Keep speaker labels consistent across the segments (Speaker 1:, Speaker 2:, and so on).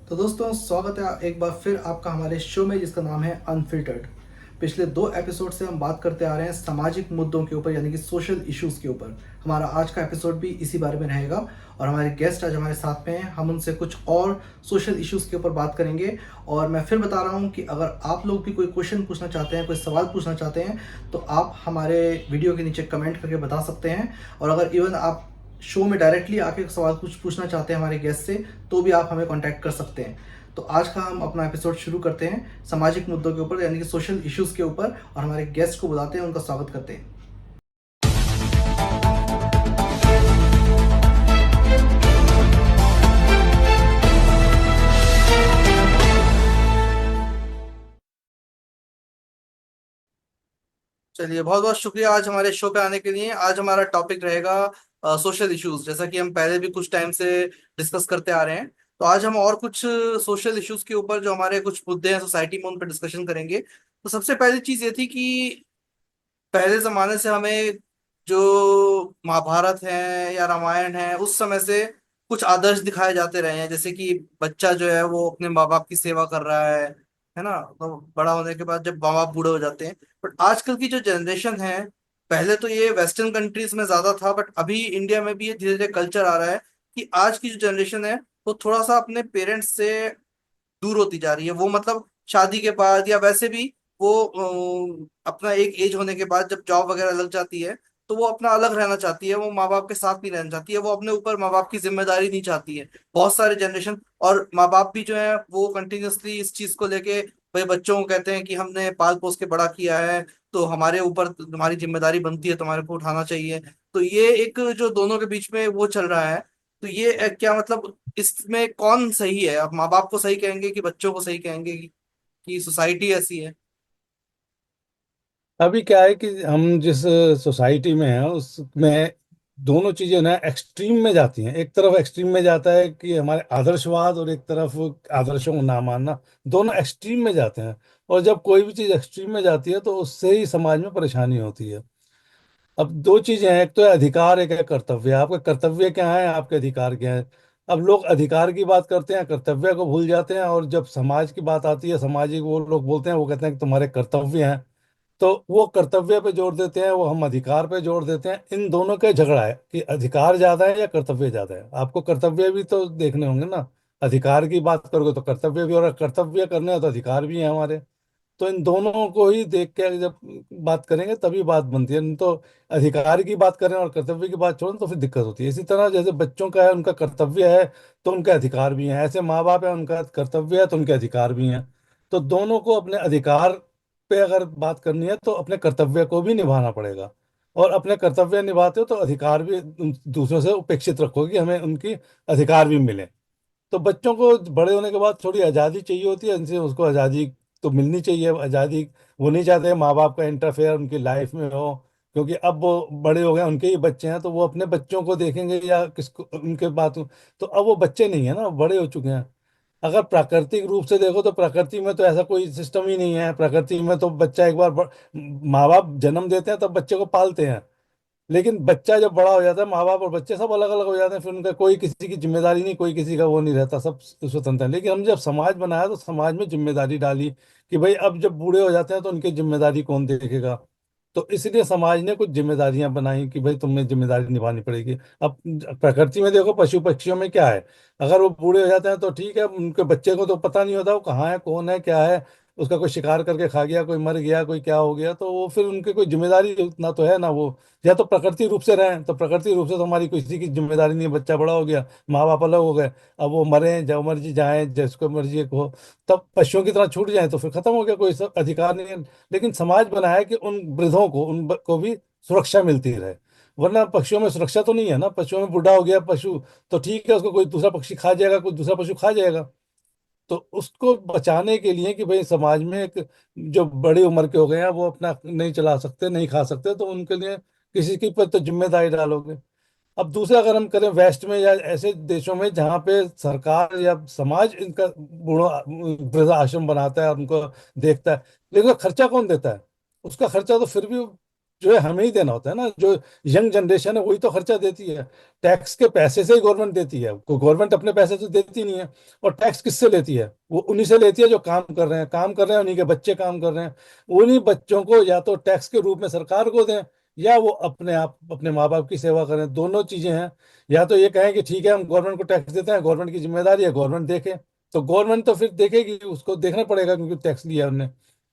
Speaker 1: तो दोस्तों स्वागत है एक बार फिर आपका हमारे शो में जिसका नाम है अनफिल्टर्ड। पिछले 2 एपिसोड से हम बात करते आ रहे हैं सामाजिक मुद्दों के ऊपर यानी कि सोशल इश्यूज़ के ऊपर। हमारा आज का एपिसोड भी इसी बारे में रहेगा और हमारे गेस्ट आज हमारे साथ में हैं। हम उनसे कुछ और सोशल इश्यूज़ के ऊपर बात करेंगे। और मैं फिर बता रहा हूँ कि अगर आप लोग भी कोई क्वेश्चन पूछना चाहते हैं, कोई सवाल पूछना चाहते हैं, तो आप हमारे वीडियो के नीचे कमेंट करके बता सकते हैं। और अगर इवन आप शो में डायरेक्टली आके सवाल कुछ पूछना चाहते हैं हमारे गेस्ट से, तो भी आप हमें कांटेक्ट कर सकते हैं। तो आज का हम अपना एपिसोड शुरू करते हैं सामाजिक मुद्दों के ऊपर यानी कि सोशल इश्यूज़ के ऊपर, और हमारे गेस्ट को बुलाते हैं, उनका स्वागत करते हैं। चलिए, बहुत बहुत शुक्रिया आज हमारे शो पे आने के लिए। आज हमारा टॉपिक रहेगा सोशल इश्यूज, जैसा कि हम पहले भी कुछ टाइम से डिस्कस करते आ रहे हैं। तो आज हम और कुछ सोशल इश्यूज के ऊपर जो हमारे कुछ मुद्दे हैं सोसाइटी में, उन पर डिस्कशन करेंगे। तो सबसे पहली चीज ये थी कि पहले जमाने से हमें जो महाभारत है या रामायण है, उस समय से कुछ आदर्श दिखाए जाते रहे हैं, जैसे कि बच्चा जो है वो अपने माँ बाप की सेवा कर रहा है ना। तो बड़ा होने के बाद जब माँ बाप बूढ़े हो जाते हैं, बट आजकल की जो जनरेशन है, पहले तो ये वेस्टर्न कंट्रीज में ज्यादा था, बट अभी इंडिया में भी ये धीरे धीरे कल्चर आ रहा है कि आज की जो जनरेशन है वो थोड़ा सा अपने पेरेंट्स से दूर होती जा रही है। वो मतलब शादी के बाद या वैसे भी वो अपना एक एज होने के बाद जब जॉब वगैरह लग जाती है, तो वो अपना अलग रहना चाहती है। वो माँ बाप के साथ नहीं रहना चाहती है, वो अपने ऊपर माँ बाप की जिम्मेदारी नहीं चाहती है। बहुत सारे जनरेशन और माँ बाप भी जो है वो कंटिन्यूअसली इस चीज को लेके भाई बच्चों को कहते हैं कि हमने पाल पोस के बड़ा किया है, तो हमारे ऊपर तुम्हारी जिम्मेदारी बनती है, तुम्हारे को उठाना चाहिए। तो ये एक जो दोनों के बीच में वो चल रहा है। तो ये क्या मतलब इसमें कौन सही है? आप माँ बाप को सही कहेंगे कि बच्चों को सही कहेंगे कि सोसाइटी ऐसी है?
Speaker 2: अभी क्या है कि हम जिस सोसाइटी में हैं उसमें दोनों चीजें ना एक्सट्रीम में जाती हैं। एक तरफ एक्सट्रीम में जाता है कि हमारे आदर्शवाद, और एक तरफ आदर्शों को ना मानना। दोनों एक्सट्रीम में जाते हैं। और जब कोई भी चीज एक्सट्रीम में जाती है तो उससे ही समाज में परेशानी होती है। अब दो चीजें हैं, एक तो है अधिकार, एक है कर्तव्य। आपका कर्तव्य क्या है, आपके अधिकार क्या है। अब लोग अधिकार की बात करते हैं, कर्तव्य को भूल जाते हैं। और जब समाज की बात आती है, सामाजिक वो लोग बोलते हैं, वो कहते हैं कि तुम्हारे कर्तव्य हैं। तो वो कर्तव्य पे जोर देते हैं, वो हम अधिकार पे जोर देते हैं। इन दोनों का झगड़ा है कि अधिकार ज्यादा है या कर्तव्य ज्यादा है। आपको कर्तव्य भी तो देखने होंगे ना। अधिकार की बात करोगे तो कर्तव्य भी, और कर्तव्य करने हैं तो अधिकार भी है हमारे। तो इन दोनों को ही देख के जब बात करेंगे तभी बात बनती है, नहीं तो अधिकार की बात करें और कर्तव्य की बात छोड़ें तो फिर दिक्कत होती है। इसी तरह जैसे बच्चों का है, उनका कर्तव्य है तो उनके अधिकार भी हैं, ऐसे माँ बाप है, उनका कर्तव्य है तो उनके अधिकार भी हैं। तो दोनों को अपने अधिकार पे अगर बात करनी है तो अपने कर्तव्य को भी निभाना पड़ेगा। और अपने कर्तव्य निभाते हो तो अधिकार भी दूसरों से उपेक्षित रखो कि हमें उनकी अधिकार भी मिले। तो बच्चों को बड़े होने के बाद थोड़ी आज़ादी चाहिए होती है, इनसे उसको आज़ादी तो मिलनी चाहिए। आज़ादी वो नहीं चाहते माँ बाप का इंटरफेयर उनकी लाइफ में हो, क्योंकि अब वो बड़े हो गए, उनके ही बच्चे हैं, तो वो अपने बच्चों को देखेंगे या किसको उनके बात हो। तो अब वो बच्चे नहीं है ना, बड़े हो चुके हैं। अगर प्राकृतिक रूप से देखो तो प्रकृति में तो ऐसा कोई सिस्टम ही नहीं है। प्रकृति में तो बच्चा एक बार माँ बाप जन्म देते हैं तब बच्चे को पालते हैं। लेकिन बच्चा जब बड़ा हो जाता है, माँ बाप और बच्चे सब अलग अलग हो जाते हैं, फिर उनका कोई किसी की जिम्मेदारी नहीं, कोई किसी का वो नहीं रहता, सब स्वतंत्र है। लेकिन हम जब समाज बनाया तो समाज में जिम्मेदारी डाली कि भाई अब जब बूढ़े हो जाते हैं तो उनकी जिम्मेदारी कौन देखेगा। तो इसलिए समाज ने कुछ जिम्मेदारियां बनाई कि भाई तुम्हें जिम्मेदारी निभानी पड़ेगी। अब प्रकृति में देखो, पशु पक्षियों में क्या है, अगर वो बूढ़े हो जाते हैं तो ठीक है, उनके बच्चे को तो पता नहीं होता वो कहाँ है, कौन है, क्या है। उसका कोई शिकार करके खा गया, कोई मर गया, कोई क्या हो गया, तो वो फिर उनकी कोई जिम्मेदारी उतना तो है ना वो। या तो प्रकृति रूप से रहें, तो प्रकृति रूप से तो हमारी किसी की जिम्मेदारी नहीं है, बच्चा बड़ा हो गया, माँ बाप अलग हो गए, अब वो मरे जब मर्जी जाए जिसको मर्जी हो, तब पशुओं की तरह छूट जाए तो फिर खत्म हो गया, कोई सब अधिकार नहीं है। लेकिन समाज बनाया कि उन वृद्धों को, को भी सुरक्षा मिलती रहे। वरना पक्षियों में सुरक्षा तो नहीं है ना। पशुओं में बूढ़ा हो गया पशु तो ठीक है, उसको कोई दूसरा पक्षी खा जाएगा, कोई दूसरा पशु खा जाएगा। तो उसको बचाने के लिए कि भाई समाज में एक जो बड़ी उम्र के हो गए हैं वो अपना नहीं चला सकते, नहीं खा सकते, तो उनके लिए किसी की पर तो जिम्मेदारी डालोगे। अब दूसरा अगर हम करें वेस्ट में या ऐसे देशों में जहाँ पे सरकार या समाज इनका बूढ़ा वृद्ध आश्रम बनाता है और उनको देखता है, लेकिन उसका खर्चा कौन देता है? उसका खर्चा तो फिर भी जो है हमें ही देना होता है ना, जो यंग जनरेशन है वही तो खर्चा देती है। टैक्स के पैसे से ही गवर्नमेंट देती है, गवर्नमेंट अपने पैसे से देती नहीं है। और टैक्स किससे लेती है? वो उन्हीं से लेती है जो काम कर रहे हैं, काम कर रहे हैं उन्हीं के बच्चे काम कर रहे हैं। उन्हीं बच्चों को या तो टैक्स के रूप में सरकार को दें, या वो अपने आप अपने माँ बाप की सेवा करें, दोनों चीजें हैं। या तो ये कहें कि ठीक है हम गवर्नमेंट को टैक्स देते हैं, गवर्नमेंट की जिम्मेदारी है, गवर्नमेंट देखे। तो गवर्नमेंट तो फिर देखेगी, उसको देखना पड़ेगा क्योंकि टैक्स लिया हमने।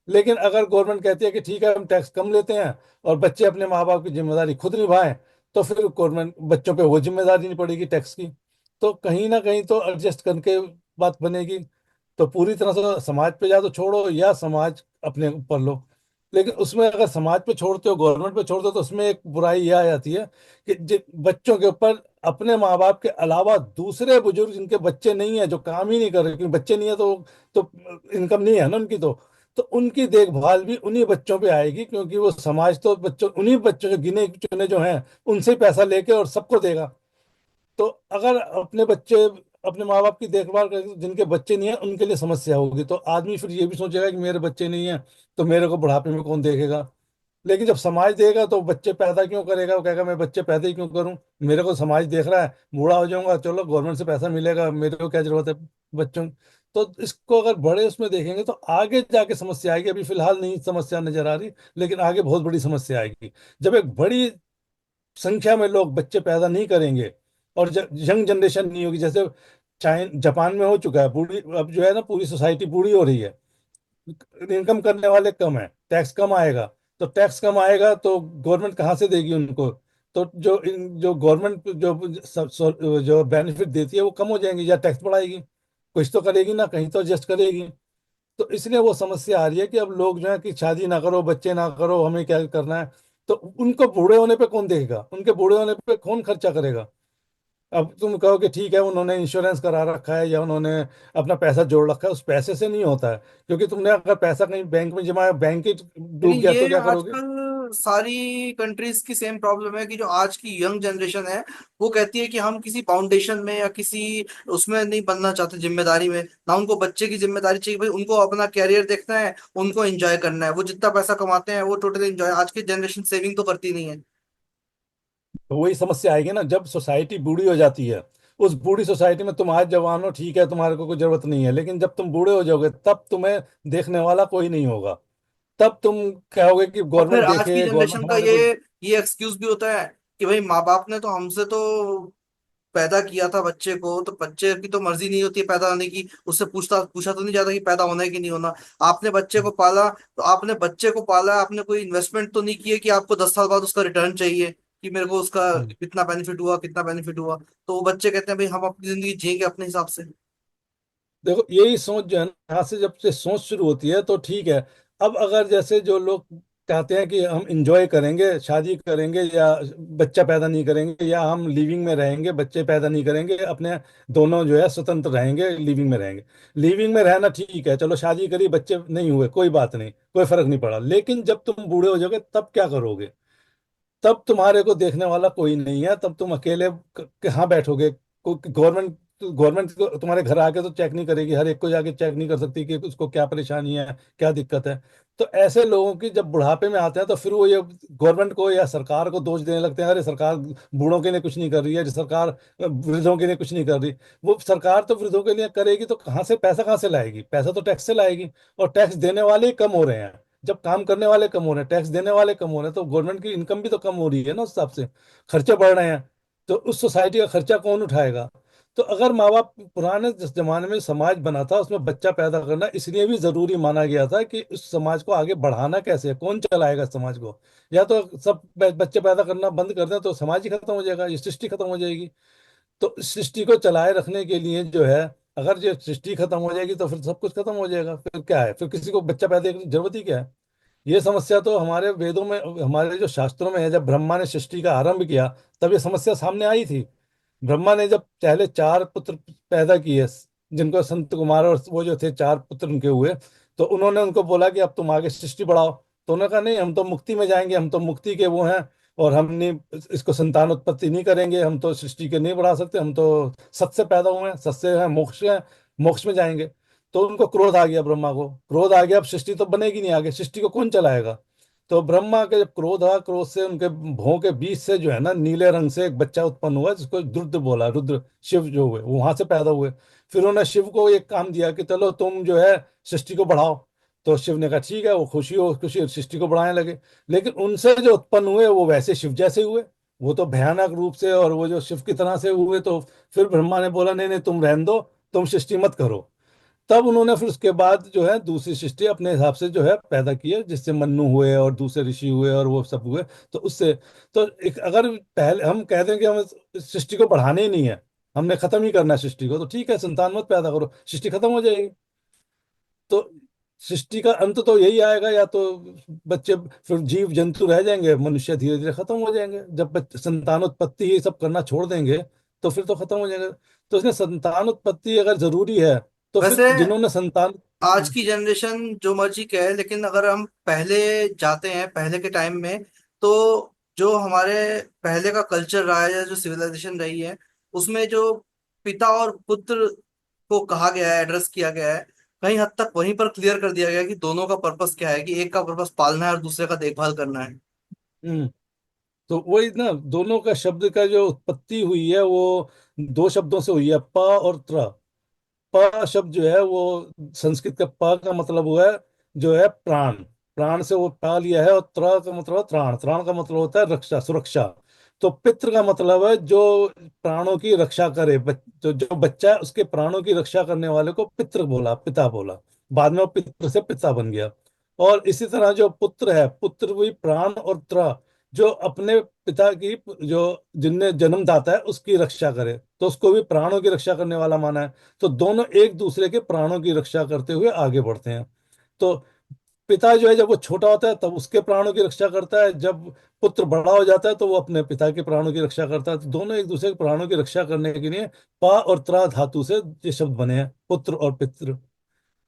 Speaker 2: लेकिन अगर गवर्नमेंट कहती है कि ठीक है हम टैक्स कम लेते हैं और बच्चे अपने माँ बाप की जिम्मेदारी खुद निभाएं, तो फिर गवर्नमेंट बच्चों पे वो जिम्मेदारी नहीं पड़ेगी टैक्स की। तो कहीं ना कहीं तो एडजस्ट करके बात बनेगी। तो पूरी तरह से समाज पे या तो छोड़ो या समाज अपने ऊपर लो। लेकिन उसमें अगर समाज पे छोड़ते हो, गवर्नमेंट पे छोड़ते हो, तो उसमें एक बुराई यह आ जाती है कि बच्चों के ऊपर अपने माँ बाप के अलावा दूसरे बुजुर्ग जिनके बच्चे नहीं है, जो काम ही नहीं कर रहे, क्योंकि बच्चे नहीं है तो इनकम नहीं है ना उनकी, तो उनकी देखभाल भी उन्हीं बच्चों पे आएगी, क्योंकि वो समाज तो बच्चों, उन्हीं बच्चों के गिने चुने जो हैं उनसे ही पैसा लेके और सबको देगा। तो अगर अपने बच्चे अपने माँ बाप की देखभाल करें, जिनके बच्चे नहीं है उनके लिए समस्या होगी, तो आदमी फिर ये भी सोचेगा कि मेरे बच्चे नहीं है तो मेरे को बुढ़ापे में कौन देखेगा। लेकिन जब समाज देगा तो बच्चे पैदा क्यों करेगा, वो कहेगा मैं बच्चे पैदा ही क्यों करूं, मेरे को समाज देख रहा है, बूढ़ा हो जाऊंगा चलो गवर्नमेंट से पैसा मिलेगा, मेरे को क्या जरूरत है बच्चों। तो इसको अगर बड़े उसमें देखेंगे तो आगे जाके समस्या आएगी। अभी फिलहाल नहीं समस्या नजर आ रही, लेकिन आगे बहुत बड़ी समस्या आएगी जब एक बड़ी संख्या में लोग बच्चे पैदा नहीं करेंगे और यंग जनरेशन नहीं होगी। जैसे जापान में हो चुका है, बूढ़ी अब जो है ना पूरी सोसाइटी बूढ़ी हो रही है, इनकम करने वाले कम है, टैक्स कम आएगा। तो टैक्स कम आएगा तो गवर्नमेंट कहाँ से देगी उनको? तो जो गवर्नमेंट जो बेनिफिट देती है वो कम हो जाएंगे, या टैक्स बढ़ाएगी, कुछ तो करेगी ना, कहीं तो एडजस्ट करेगी। तो इसलिए वो समस्या आ रही है कि अब लोग जो है कि शादी ना करो, बच्चे ना करो, हमें क्या करना है। तो उनको बूढ़े होने पे कौन देखेगा, उनके बूढ़े होने पे कौन खर्चा करेगा? अब तुम कहो कि ठीक है उन्होंने इंश्योरेंस करा रखा है या उन्होंने अपना पैसा जोड़ रखा है, उस पैसे से नहीं होता है। क्योंकि तुमने अगर पैसा कहीं बैंक में जमा है, बैंक ही
Speaker 1: लेकिन
Speaker 2: डूब गया तो
Speaker 1: ये
Speaker 2: क्या करोगे?
Speaker 1: आजकल सारी कंट्रीज की सेम प्रॉब्लम है कि जो आज की यंग जनरेशन है वो कहती है कि हम किसी फाउंडेशन में या किसी उसमें नहीं बनना चाहते जिम्मेदारी में, ना उनको बच्चे की जिम्मेदारी चाहिए। भाई उनको अपना कैरियर देखना है, उनको एंजॉय करना है, वो जितना पैसा कमाते हैं वो टोटली एंजॉय। आज की जनरेशन सेविंग तो करती नहीं है।
Speaker 2: तो वही समस्या आएगी ना जब सोसाइटी बूढ़ी हो जाती है। उस बूढ़ी सोसाइटी में तुम आज जवान हो, ठीक है तुम्हारे को कोई जरूरत नहीं है, लेकिन जब तुम बूढ़े हो जाओगे तब तुम्हें देखने वाला कोई नहीं होगा। तब तुम कहोगे कि
Speaker 1: और फिर
Speaker 2: गवर्नमेंट
Speaker 1: आज की
Speaker 2: देखे,
Speaker 1: जनरेशन
Speaker 2: गवर्नमेंट
Speaker 1: का
Speaker 2: हमारे को।
Speaker 1: ये एक्सक्यूज भी होता है कि भाई माँ बाप ने तो हमसे तो पैदा किया था बच्चे को, तो बच्चे की तो मर्जी नहीं होती है पैदा होने की, उससे पूछा तो नहीं जाता कि पैदा होना है कि नहीं होना। आपने बच्चे को पाला, तो आपने बच्चे को पाला, आपने कोई इन्वेस्टमेंट तो नहीं किया कि आपको 10 साल बाद उसका रिटर्न चाहिए कि मेरे को उसका
Speaker 2: हम्म।
Speaker 1: कितना बेनिफिट हुआ, कितना बेनिफिट हुआ। तो वो बच्चे कहते हैं भाई हम अपनी जिंदगी जिएंगे अपने हिसाब से।
Speaker 2: देखो यही सोच जो है ना, यहाँ से जब से सोच शुरू होती है तो ठीक है। अब अगर जैसे जो लोग कहते हैं कि हम इंजॉय करेंगे, शादी करेंगे या बच्चा पैदा नहीं करेंगे, या हम लिविंग में रहेंगे बच्चे पैदा नहीं करेंगे, अपने दोनों जो है स्वतंत्र रहेंगे, लिविंग में रहेंगे। लिविंग में रहना ठीक है, चलो शादी करी बच्चे नहीं हुए कोई बात नहीं, कोई फर्क नहीं पड़ा। लेकिन जब तुम बूढ़े हो जाओगे तब क्या करोगे? तब तुम्हारे को देखने वाला कोई नहीं है, तब तुम अकेले कहाँ बैठोगे? गवर्नमेंट गवर्नमेंट तुम्हारे घर आके तो चेक नहीं करेगी, हर एक को जाके चेक नहीं कर सकती कि उसको क्या परेशानी है, क्या दिक्कत है। तो ऐसे लोगों की जब बुढ़ापे में आते हैं तो फिर वो ये गवर्नमेंट को या सरकार को दोष देने लगते हैं, अरे सरकार बूढ़ों के लिए कुछ नहीं कर रही है, सरकार वृद्धों के लिए कुछ नहीं कर रही। वो सरकार तो वृद्धों के लिए करेगी तो कहाँ से लाएगी? पैसा तो टैक्स से लाएगी। और टैक्स देने वाले ही कम हो रहे हैं। जब काम करने वाले कम हो रहे हैं, टैक्स देने वाले कम हो रहे हैं, तो गवर्नमेंट की इनकम भी तो कम हो रही है ना, उस हिसाब से खर्चे बढ़ रहे हैं। तो उस सोसाइटी का खर्चा कौन उठाएगा? तो अगर माँ बाप, पुराने जिस जमाने में समाज बना था उसमें बच्चा पैदा करना इसलिए भी जरूरी माना गया था कि उस समाज को आगे बढ़ाना कैसे है, कौन चलाएगा समाज को। या तो सब बच्चे पैदा करना बंद कर दें तो समाज ही खत्म हो जाएगा, ये सृष्टि खत्म हो जाएगी। तो इस सृष्टि को चलाए रखने के लिए जो है, अगर ये सृष्टि खत्म हो जाएगी तो फिर सब कुछ खत्म हो जाएगा, फिर क्या है, फिर किसी को बच्चा पैदा करने की जरूरत ही क्या है? ये समस्या तो हमारे वेदों में, हमारे जो शास्त्रों में है, जब ब्रह्मा ने सृष्टि का आरंभ किया तब ये समस्या सामने आई थी। ब्रह्मा ने जब पहले चार पुत्र पैदा किए, जिनको संत कुमार और वो जो थे चार पुत्र उनके हुए, तो उन्होंने उनको बोला कि अब तुम आगे सृष्टि बढ़ाओ। तो उन्होंने कहा नहीं, हम तो मुक्ति में जाएंगे, हम तो मुक्ति के वो हैं, और हम नहीं इसको संतान उत्पत्ति नहीं करेंगे, हम तो सृष्टि के नहीं बढ़ा सकते, हम तो सत से पैदा हुए हैं, सत से हैं, मोक्ष है, मोक्ष में जाएंगे। तो उनको क्रोध आ गया, ब्रह्मा को क्रोध आ गया, अब सृष्टि तो बनेगी नहीं, आगे सृष्टि को कौन चलाएगा? तो ब्रह्मा के जब क्रोध आया, क्रोध से उनके भौं के बीच से जो है ना नीले रंग से एक बच्चा उत्पन्न हुआ जिसको रुद्र बोला, रुद्र शिव जो हुए वो वहां से पैदा हुए। फिर उन्होंने शिव को एक काम दिया कि चलो तुम जो है सृष्टि को बढ़ाओ। तो शिव ने कहा ठीक है, वो खुशी हो खुशी सृष्टि को बढ़ाने लगे। लेकिन उनसे जो उत्पन्न हुए वो वैसे शिव जैसे हुए, वो तो भयानक रूप से और वो जो शिव की तरह से हुए। तो फिर ब्रह्मा ने बोला नहीं नहीं तुम रहने दो, तुम सृष्टि मत करो। तब उन्होंने फिर उसके बाद जो है दूसरी सृष्टि अपने हिसाब से जो है पैदा की है, जिससे मन्नु हुए और दूसरे ऋषि हुए और वो सब हुए। तो उससे तो एक अगर पहले हम कह दें कि हम इस सृष्टि को बढ़ाने ही नहीं है, हमने खत्म ही करना है सृष्टि को, तो ठीक है संतान मत पैदा करो, सृष्टि खत्म हो जाएगी। तो सृष्टि का अंत तो यही आएगा, या तो बच्चे फिर जीव जंतु रह जाएंगे, मनुष्य धीरे धीरे खत्म हो जाएंगे। जब संतानोत्पत्ति ही सब करना छोड़ देंगे तो फिर तो खत्म हो जाएंगे। तो इसने संतानोत्पत्ति अगर जरूरी है तो फिर
Speaker 1: वैसे
Speaker 2: जिन्होंने संतान।
Speaker 1: आज की जनरेशन जो मर्जी कहे, लेकिन अगर हम पहले जाते हैं, पहले के टाइम में, तो जो हमारे पहले का कल्चर रहा है या जो सिविलाइजेशन रही है, उसमें जो पिता और पुत्र को कहा गया है, एड्रेस किया गया है, कहीं हद तक वहीं पर क्लियर कर दिया गया है कि दोनों का पर्पस क्या है, कि एक का पर्पस पालना है और दूसरे का देखभाल करना है।
Speaker 2: हम्म, तो वही ना, दोनों का शब्द का जो उत्पत्ति हुई है वो दो शब्दों से हुई है, प और त्र। प शब्द जो है वो संस्कृत का प का मतलब हुआ है जो है प्राण, प्राण से वो पा लिया है। और त्र का मतलब है त्राण, त्राण का मतलब होता है रक्षा, सुरक्षा। तो पितृ का मतलब है जो प्राणों की रक्षा करे, जो बच्चा है उसके प्राणों की रक्षा करने वाले को पितृ बोला, पिता बोला। बाद में वो पितृ से पिता बन गया। और इसी तरह जो पुत्र है, पुत्र भी प्राण और त्र, जो अपने पिता की जो जिनने जन्मदाता है उसकी रक्षा करे, तो उसको भी प्राणों की रक्षा करने वाला माना है। तो दोनों एक दूसरे के प्राणों की रक्षा करते हुए आगे बढ़ते हैं। तो पिता जो है जब वो छोटा होता है तब उसके प्राणों की रक्षा करता है, जब पुत्र बड़ा हो जाता है तो वो अपने पिता के प्राणों की रक्षा करता है। तो दोनों एक दूसरे के प्राणों की रक्षा करने के लिए पा और त्रा धातु से ये शब्द बने हैं, पुत्र और पितृ।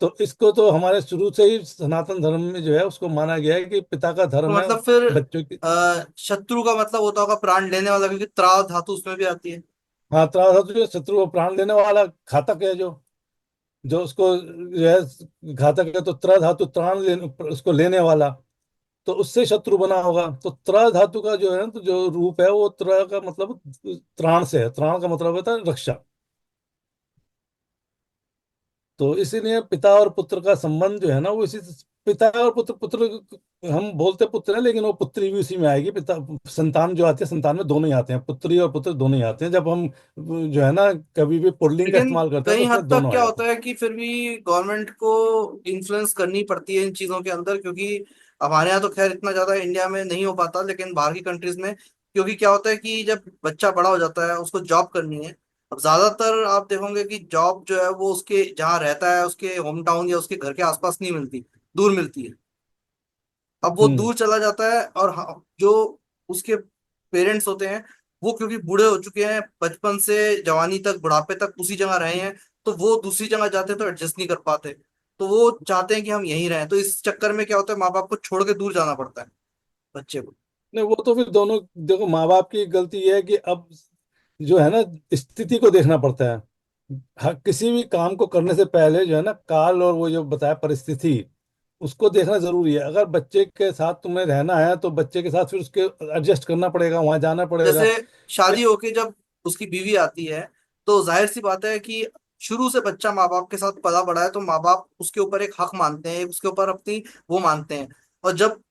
Speaker 2: तो इसको तो हमारे शुरू से ही सनातन धर्म में जो है उसको माना गया है कि पिता का
Speaker 1: तो
Speaker 2: धर्म है
Speaker 1: मतलब फिर
Speaker 2: बच्चों की।
Speaker 1: शत्रु का मतलब होता होगा प्राण लेने वाला, क्योंकि त्रा धातु उसमें भी आती है।
Speaker 2: हाँ, त्रा धातु जो शत्रु को प्राण देने वाला घातक है, जो जो उसको जो है घातक है। तो त्रा धातु त्राण उसको लेने वाला, तो उससे शत्रु बना होगा। तो त्रा धातु का जो है तो जो रूप है वो त्रा का मतलब त्राण से है, त्राण का मतलब होता है रक्षा। तो इसीलिए पिता और पुत्र का संबंध जो है ना वो इसी पिता और पुत्र, पुत्र हम बोलते पुत्र है लेकिन वो पुत्री भी उसी में आएगी। पिता संतान जो आती है, संतान में दोनों ही आते हैं, पुत्री और पुत्र दोनों ही आते हैं। जब हम जो है ना कभी भी पुल्लिंग का
Speaker 1: लेकिन
Speaker 2: इस्तेमाल करते हैं तो
Speaker 1: कई हद
Speaker 2: उसमें
Speaker 1: तक
Speaker 2: दोनों आ
Speaker 1: क्या
Speaker 2: जाते
Speaker 1: होता
Speaker 2: हैं।
Speaker 1: है कि फिर भी गवर्नमेंट को इन्फ्लुएंस करनी पड़ती है इन चीजों के अंदर, क्योंकि हमारे यहाँ तो खैर इतना ज्यादा इंडिया में नहीं हो पाता, लेकिन बाहर की कंट्रीज में, क्योंकि क्या होता है कि जब बच्चा बड़ा हो जाता है उसको जॉब करनी है। अब ज्यादातर आप देखोगे कि जॉब जो है वो उसके जहाँ रहता है उसके होम टाउन या उसके घर के आसपास नहीं मिलती, दूर मिलती है। अब वो
Speaker 2: हम्म
Speaker 1: दूर चला जाता है, और जो उसके पेरेंट्स होते हैं, वो क्योंकि बूढ़े हो चुके हैं, बचपन से जवानी तक बुढ़ापे तक उसी जगह रहे हैं, तो वो दूसरी जगह जाते हैं तो एडजस्ट नहीं कर पाते। तो वो चाहते हैं कि हम यहीं रहें, तो इस चक्कर में क्या होता है, माँ बाप को छोड़ के दूर जाना पड़ता है बच्चे को।
Speaker 2: नहीं, वो तो फिर दोनों देखो, माँ बाप की गलती ये है कि अब जो है ना स्थिति को देखना पड़ता है। किसी भी काम को करने से पहले जो है ना काल और वो जो बताया परिस्थिति, उसको देखना जरूरी है। अगर बच्चे के साथ तुम्हें रहना है तो बच्चे के साथ फिर उसके एडजस्ट करना पड़ेगा, वहां जाना
Speaker 1: जैसे
Speaker 2: पड़ेगा।
Speaker 1: शादी होके जब उसकी बीवी आती है, तो जाहिर सी बात है कि शुरू से बच्चा माँ बाप के साथ पला बड़ा है, तो माँ बाप उसके ऊपर एक हक मानते हैं, उसके ऊपर अपनी वो मानते हैं। और जब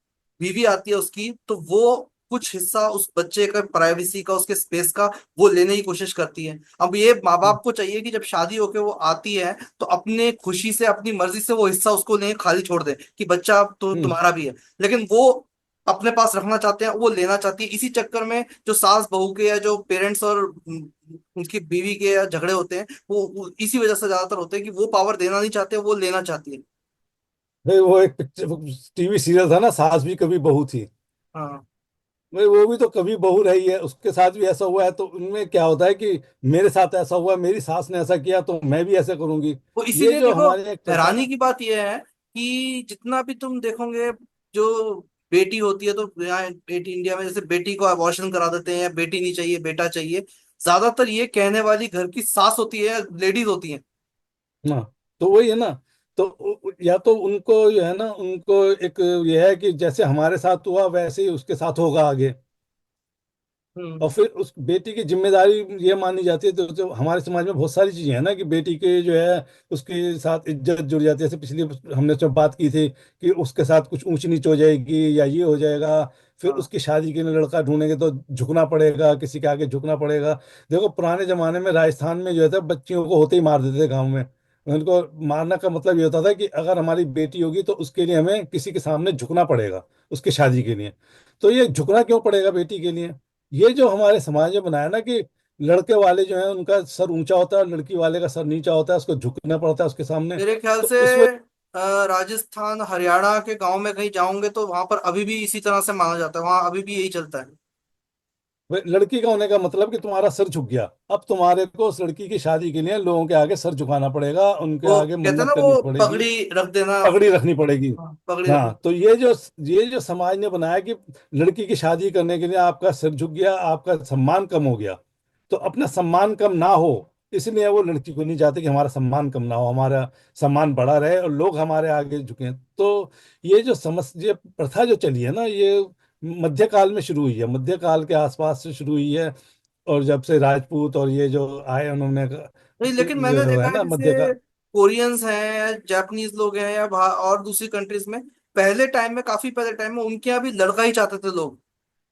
Speaker 1: बीवी आती है उसकी, तो वो कुछ हिस्सा उस बच्चे का, प्राइवेसी का, उसके स्पेस का, वो लेने की कोशिश करती है। अब ये माँ बाप को चाहिए कि जब शादी होके वो आती है तो अपने खुशी से, अपनी मर्जी से वो हिस्सा उसको नहीं, खाली छोड़ दे कि बच्चा अब तो
Speaker 2: हम्म
Speaker 1: तुम्हारा भी है। लेकिन वो अपने पास रखना चाहते हैं, वो लेना चाहती है। इसी चक्कर में जो सास बहू के या जो पेरेंट्स और उनकी बीवी के या झगड़े होते हैं, वो इसी वजह से ज्यादातर होते हैं कि वो पावर देना नहीं चाहते, वो लेना चाहती है।
Speaker 2: भाई वो एक पिक्चर टीवी सीरियल था ना, सास भी कभी बहू थी।
Speaker 1: हाँ,
Speaker 2: भाई वो भी तो कभी बहू रही है, उसके साथ भी ऐसा हुआ है। तो उनमें क्या होता है कि मेरे साथ ऐसा हुआ, मेरी सास ने ऐसा किया तो मैं भी ऐसे करूंगी।
Speaker 1: वो
Speaker 2: ये
Speaker 1: इसीलिए
Speaker 2: जो
Speaker 1: देखो,
Speaker 2: हमारे एक चलता है
Speaker 1: हैरानी
Speaker 2: ना।
Speaker 1: की बात यह है कि जितना भी तुम देखोगे, जो बेटी होती है, तो यहाँ बेटी, इंडिया में जैसे बेटी को अबॉर्शन करा देते हैं, या बेटी नहीं चाहिए बेटा चाहिए, ज्यादातर ये कहने वाली घर की सास होती है, लेडीज होती है।
Speaker 2: हाँ, तो वही है ना, तो या तो उनको जो है ना, उनको एक ये है कि जैसे हमारे साथ हुआ वैसे ही उसके साथ होगा आगे। और
Speaker 1: हम्म।
Speaker 2: फिर उस बेटी की जिम्मेदारी ये मानी जाती है। तो हमारे समाज में बहुत सारी चीजें हैं ना कि बेटी के जो है उसके साथ इज्जत जुड़ जाती है। जैसे पिछली हमने जो बात की थी कि उसके साथ कुछ ऊंच नीच हो जाएगी या ये हो जाएगा, फिर
Speaker 1: हाँ
Speaker 2: उसकी शादी के लिए लड़का ढूंढेंगे तो झुकना पड़ेगा, किसी के आगे झुकना पड़ेगा। देखो पुराने जमाने में राजस्थान में जो है था, बच्चियों को होते ही मार देते थे गाँव में। उनको मारने का मतलब ये होता था कि अगर हमारी बेटी होगी तो उसके लिए हमें किसी के सामने झुकना पड़ेगा, उसकी शादी के लिए। तो ये झुकना क्यों पड़ेगा बेटी के लिए? ये जो हमारे समाज में बनाया ना कि लड़के वाले जो है उनका सर ऊंचा होता है, लड़की वाले का सर नीचा होता है, उसको झुकना पड़ता है उसके सामने।
Speaker 1: मेरे ख्याल
Speaker 2: तो
Speaker 1: से
Speaker 2: इस वजह
Speaker 1: राजस्थान हरियाणा के गांव में कहीं जाओगे तो वहां पर अभी भी इसी तरह से माना जाता है, वहां अभी भी यही चलता है।
Speaker 2: लड़की का होने का मतलब कि तुम्हारा सर झुक गया, अब तुम्हारे को उस लड़की की शादी के लिए लोगों के आगे सर झुकाना पड़ेगा, उनके
Speaker 1: वो
Speaker 2: आगे
Speaker 1: कहते हैं
Speaker 2: मन्नत
Speaker 1: ना,
Speaker 2: करनी
Speaker 1: वो
Speaker 2: पड़ेगी,
Speaker 1: पगड़ी रख देना।
Speaker 2: पगड़ी रखनी पड़ेगी।
Speaker 1: हाँ, पगड़ी रखनी।
Speaker 2: हाँ, तो ये जो समाज ने बनाया कि लड़की की शादी करने के लिए आपका सिर झुक गया, आपका सम्मान कम हो गया। तो अपना सम्मान कम ना हो, इसलिए वो लड़की को नहीं चाहते कि हमारा सम्मान कम ना हो, हमारा सम्मान बढ़ा रहे और लोग हमारे आगे झुके। तो ये जो ये प्रथा जो चली है ना, ये मध्यकाल में शुरू हुई है, मध्यकाल के आसपास से शुरू हुई है। और जब से राजपूत और ये जो आए उन्होंने
Speaker 1: नहीं, लेकिन मैंने
Speaker 2: जो
Speaker 1: देखा
Speaker 2: है
Speaker 1: है
Speaker 2: ना
Speaker 1: जैसे
Speaker 2: मध्यकाल।
Speaker 1: कोरियंस हैं, जापानीज लोग हैं, या और दूसरी कंट्रीज में पहले टाइम में, काफी पहले टाइम में उनके यहाँ भी लड़का ही चाहते थे लोग।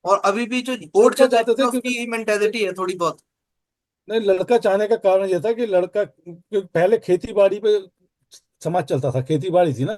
Speaker 1: और अभी भी जो ओल्ड
Speaker 2: लड़का चाहते
Speaker 1: जनरेशन है
Speaker 2: थे
Speaker 1: उसकी
Speaker 2: क्योंकि
Speaker 1: यही मेंटेलिटी है थोड़ी बहुत।
Speaker 2: नहीं, लड़का चाहने का कारण ये था कि लड़का, क्योंकि पहले खेती बाड़ी पे समाज चलता था, खेती बाड़ी थी ना।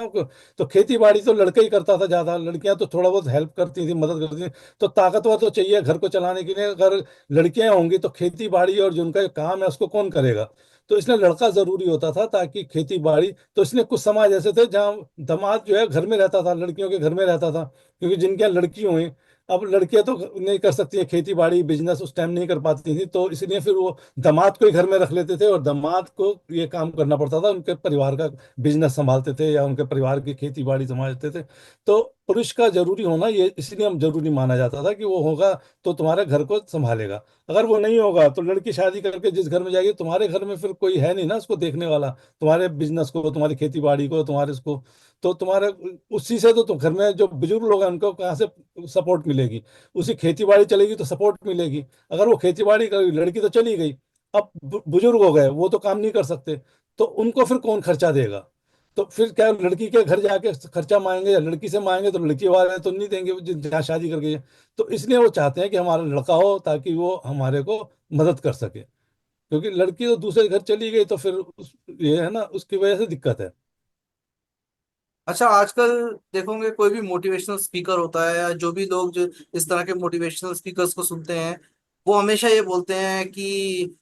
Speaker 2: तो खेती बाड़ी तो लड़का ही करता था ज्यादा, लड़कियां तो थोड़ा बहुत हेल्प करती थी, मदद करती थी। तो ताकतवर तो चाहिए घर को चलाने के लिए, अगर लड़कियां होंगी तो खेती बाड़ी और जो उनका काम है उसको कौन करेगा? तो इसलिए लड़का जरूरी होता था ताकि खेती बाड़ी। तो इसलिए कुछ समाज ऐसे थे जहाँ दामाद जो है घर में रहता था, लड़कियों के घर में रहता था, क्योंकि जिनके यहाँ लड़की हुई। अब लड़कियां तो नहीं कर सकती है खेती बाड़ी, बिजनेस उस टाइम नहीं कर पाती थी, तो इसलिए फिर वो दामाद को ही घर में रख लेते थे और दामाद को ये काम करना पड़ता था, उनके परिवार का बिजनेस संभालते थे या उनके परिवार की खेती बाड़ी संभालते थे। तो पुरुष का जरूरी होना ये इसलिए हम जरूरी माना जाता था कि वो होगा तो तुम्हारे घर को संभालेगा। अगर वो नहीं होगा तो लड़की शादी करके जिस घर में जाएगी, तुम्हारे घर में फिर कोई है नहीं ना उसको देखने वाला, तुम्हारे बिजनेस को, तुम्हारी खेती बाड़ी को, तुम्हारे इसको। तो तुम्हारे उसी से तो तुम घर में जो बुजुर्ग लोग हैं उनको कहाँ से सपोर्ट मिलेगी? उसी खेती बाड़ी चलेगी तो सपोर्ट मिलेगी। अगर वो खेती बाड़ी कर, लड़की तो चली गई, अब बुजुर्ग हो गए, वो तो काम नहीं कर सकते, तो उनको फिर कौन खर्चा देगा? तो फिर क्या लड़की के घर जाके खर्चा मांगेंगे या लड़की से मांगेंगे? तो लड़की वाले तो नहीं देंगे जहाँ शादी कर गई है। तो इसलिए वो चाहते हैं कि हमारा लड़का हो ताकि वो हमारे को मदद कर सके, क्योंकि लड़की तो दूसरे घर चली गई तो फिर ये है ना, उसकी वजह से दिक्कत है।
Speaker 1: अच्छा, आजकल देखोगे कोई भी मोटिवेशनल स्पीकर होता है, या जो भी लोग जो इस तरह के मोटिवेशनल स्पीकर्स को सुनते हैं, वो हमेशा ये बोलते हैं कि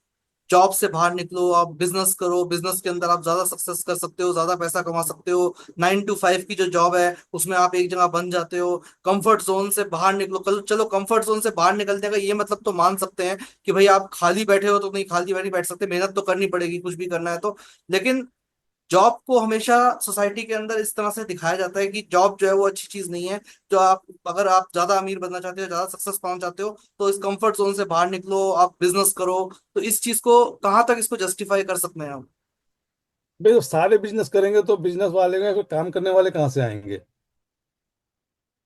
Speaker 1: जॉब से बाहर निकलो, आप बिजनेस करो, बिजनेस के अंदर आप ज्यादा सक्सेस कर सकते हो, ज्यादा पैसा कमा सकते हो। 9 to 5 की जो जॉब है उसमें आप एक जगह बन जाते हो। कंफर्ट जोन से बाहर निकलो। कल चलो, कंफर्ट जोन से बाहर निकलने का ये मतलब तो मान सकते हैं कि भाई आप खाली बैठे हो तो नहीं, खाली बैठी बैठ सकते, मेहनत तो करनी पड़ेगी कुछ भी करना है तो। लेकिन जॉब को हमेशा सोसाइटी के अंदर इस तरह से दिखाया जाता है कि जॉब जो है वो अच्छी चीज नहीं है। जो आप, अगर आप ज्यादा अमीर बनना चाहते हो, ज्यादा सक्सेस पाना चाहते हो, तो इस कंफर्ट जोन से बाहर निकलो, आप बिजनेस करो। तो इस चीज को कहाँ तक इसको जस्टिफाई कर सकते हैं हम?
Speaker 2: भाई तो सारे बिजनेस करेंगे तो बिजनेस वाले में फिर काम करने वाले कहाँ से आएंगे?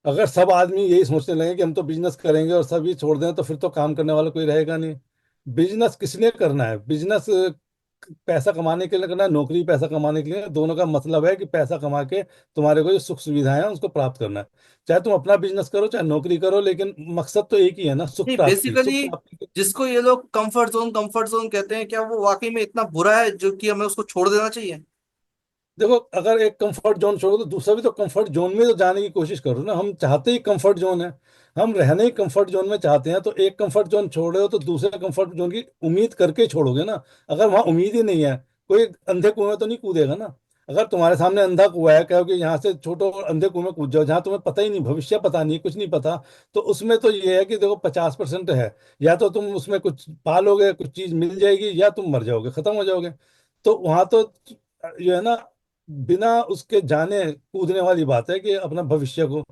Speaker 2: अगर सब आदमी यही सोचने लगे कि हम तो बिजनेस करेंगे और सभी छोड़ दें, तो फिर तो काम करने वाला कोई रहेगा नहीं। बिजनेस किसने करना है? बिजनेस पैसा कमाने के लिए करना है, नौकरी पैसा कमाने के लिए? दोनों का मतलब है कि पैसा कमा के तुम्हारे को जो सुख सुविधाएं हैं उसको प्राप्त करना है। चाहे तुम अपना बिजनेस करो चाहे नौकरी करो, लेकिन मकसद तो एक ही है ना, सुख
Speaker 1: नहीं,
Speaker 2: प्राप्ति, सुख
Speaker 1: बेसिकली
Speaker 2: प्राप्ति।
Speaker 1: जिसको ये लोग कंफर्ट जोन कहते हैं, क्या वो वाकई में इतना बुरा है जो कि हमें उसको छोड़ देना चाहिए?
Speaker 2: देखो, अगर एक कंफर्ट जोन छोड़ो तो दूसरा भी तो कंफर्ट जोन में तो जाने की कोशिश करो ना। हम चाहते ही कंफर्ट जोन है, हम रहने ही कंफर्ट जोन में चाहते हैं, तो एक कंफर्ट जोन छोड़ रहे हो तो दूसरे कंफर्ट जोन की उम्मीद करके ही छोड़ोगे ना। अगर वहां उम्मीद ही नहीं है, कोई अंधे कुएं में तो नहीं कूदेगा ना। अगर तुम्हारे सामने अंधा कुआं है, कहो कि यहाँ से छोटो और अंधे कुएं में कूद जाओ जहाँ तुम्हें पता ही नहीं, भविष्य पता नहीं, कुछ नहीं पता, तो उसमें तो ये है कि देखो 50% है, या तो तुम उसमें कुछ पालोगे, कुछ चीज मिल जाएगी, या तुम मर जाओगे, खत्म हो जाओगे। तो वहां तो जो है ना, बिना उसके जाने कूदने वाली बात है कि अपना भविष्य को।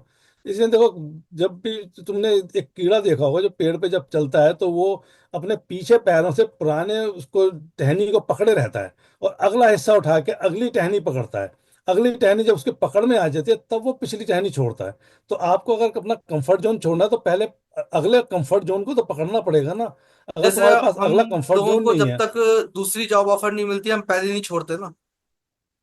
Speaker 2: इसलिए देखो, जब भी तुमने एक कीड़ा देखा होगा जो पेड़ पे जब चलता है तो वो अपने पीछे पैरों से पुराने उसको टहनी को पकड़े रहता है और अगला हिस्सा उठा के अगली टहनी पकड़ता है। अगली टहनी जब उसके पकड़ में आ जाती है तब वो पिछली टहनी छोड़ता है। तो आपको अगर अपना कंफर्ट जोन छोड़ना है तो पहले अगले कंफर्ट जोन को तो पकड़ना पड़ेगा ना। अगर
Speaker 1: जैसे
Speaker 2: तुम्हारे पास
Speaker 1: हम
Speaker 2: अगला कंफर्ट
Speaker 1: लोगों
Speaker 2: जोन
Speaker 1: को
Speaker 2: नहीं
Speaker 1: जब
Speaker 2: है।
Speaker 1: तक दूसरी जॉब ऑफर नहीं मिलती हम पहले नहीं छोड़ते ना।